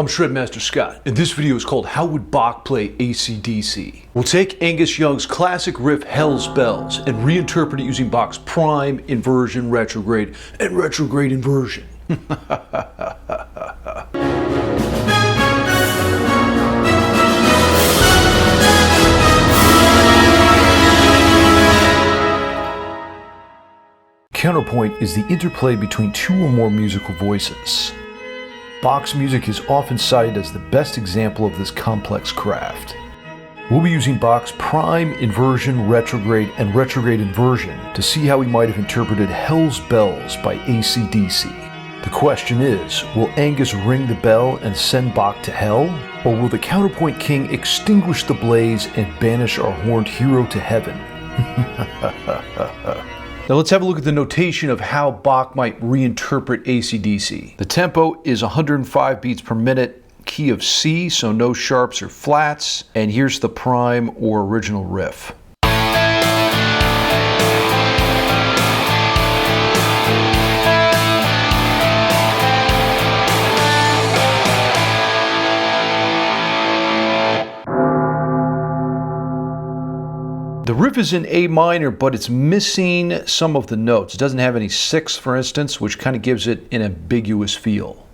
I'm Shredmaster Scott, and this video is called How Would Bach Play ACDC? We'll take Angus Young's classic riff Hell's Bells and reinterpret it using Bach's prime, inversion, retrograde, and retrograde inversion. Counterpoint is the interplay between two or more musical voices. Bach's music is often cited as the best example of this complex craft. We'll be using Bach's prime, inversion, retrograde, and retrograde inversion to see how he might have interpreted Hell's Bells by ACDC. The question is, will Angus ring the bell and send Bach to hell? Or will the counterpoint king extinguish the blaze and banish our horned hero to heaven? Now let's have a look at the notation of how Bach might reinterpret ACDC. The tempo is 105 beats per minute, key of C, so no sharps or flats, and here's the prime or original riff. The riff is in A minor, but it's missing some of the notes. It doesn't have any sixths, for instance, which kind of gives it an ambiguous feel.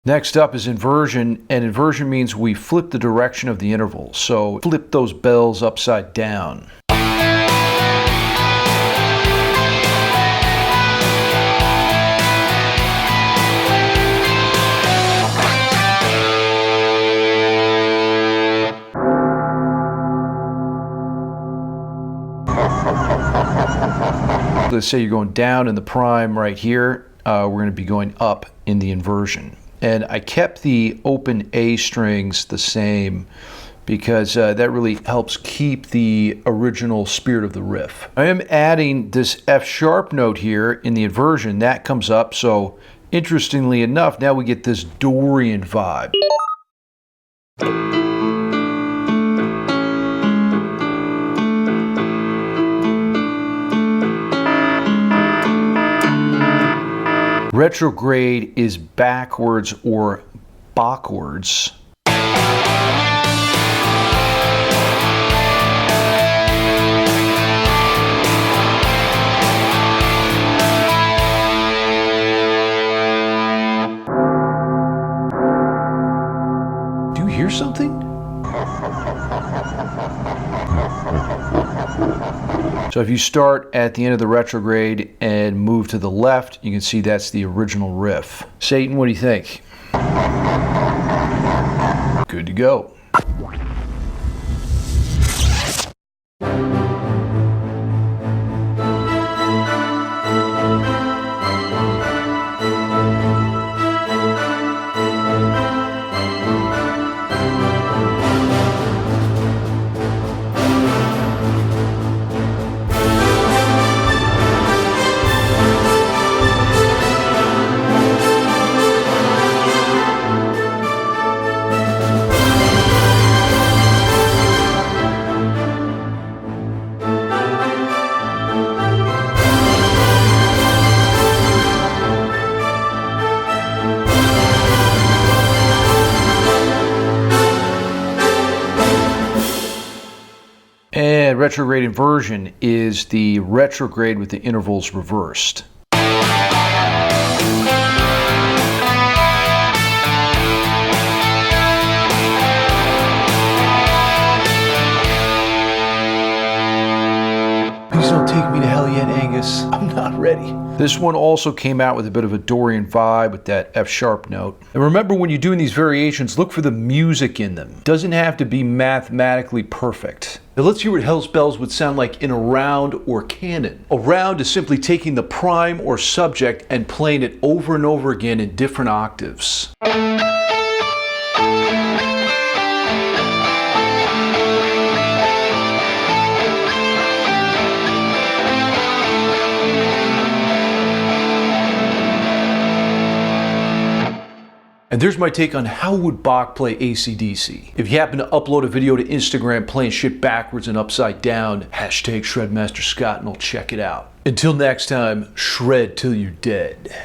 Next up is inversion, and inversion means we flip the direction of the interval. So flip those bells upside down. Let's say you're going down in the prime right here. We're going to be going up in the inversion. And I kept the open A strings the same because that really helps keep the original spirit of the riff. I am adding this F sharp note here in the inversion. That comes up. So interestingly enough, now we get this Dorian vibe. Retrograde is backwards or backwards. Do you hear something? So if you start at the end of the retrograde and move to the left, you can see that's the original riff. Satan, what do you think? Good to go. And retrograde inversion is the retrograde with the intervals reversed. Please don't take me to hell yet, Angus. I'm not ready. This one also came out with a bit of a Dorian vibe with that F sharp note. And remember, when you're doing these variations, look for the music in them. It doesn't have to be mathematically perfect. Now let's hear what Hell's Bells would sound like in a round or canon. A round is simply taking the prime or subject and playing it over and over again in different octaves. And there's my take on how would Bach play ACDC. If you happen to upload a video to Instagram playing shit backwards and upside down, hashtag Shredmaster Scott and I'll check it out. Until next time, shred till you're dead.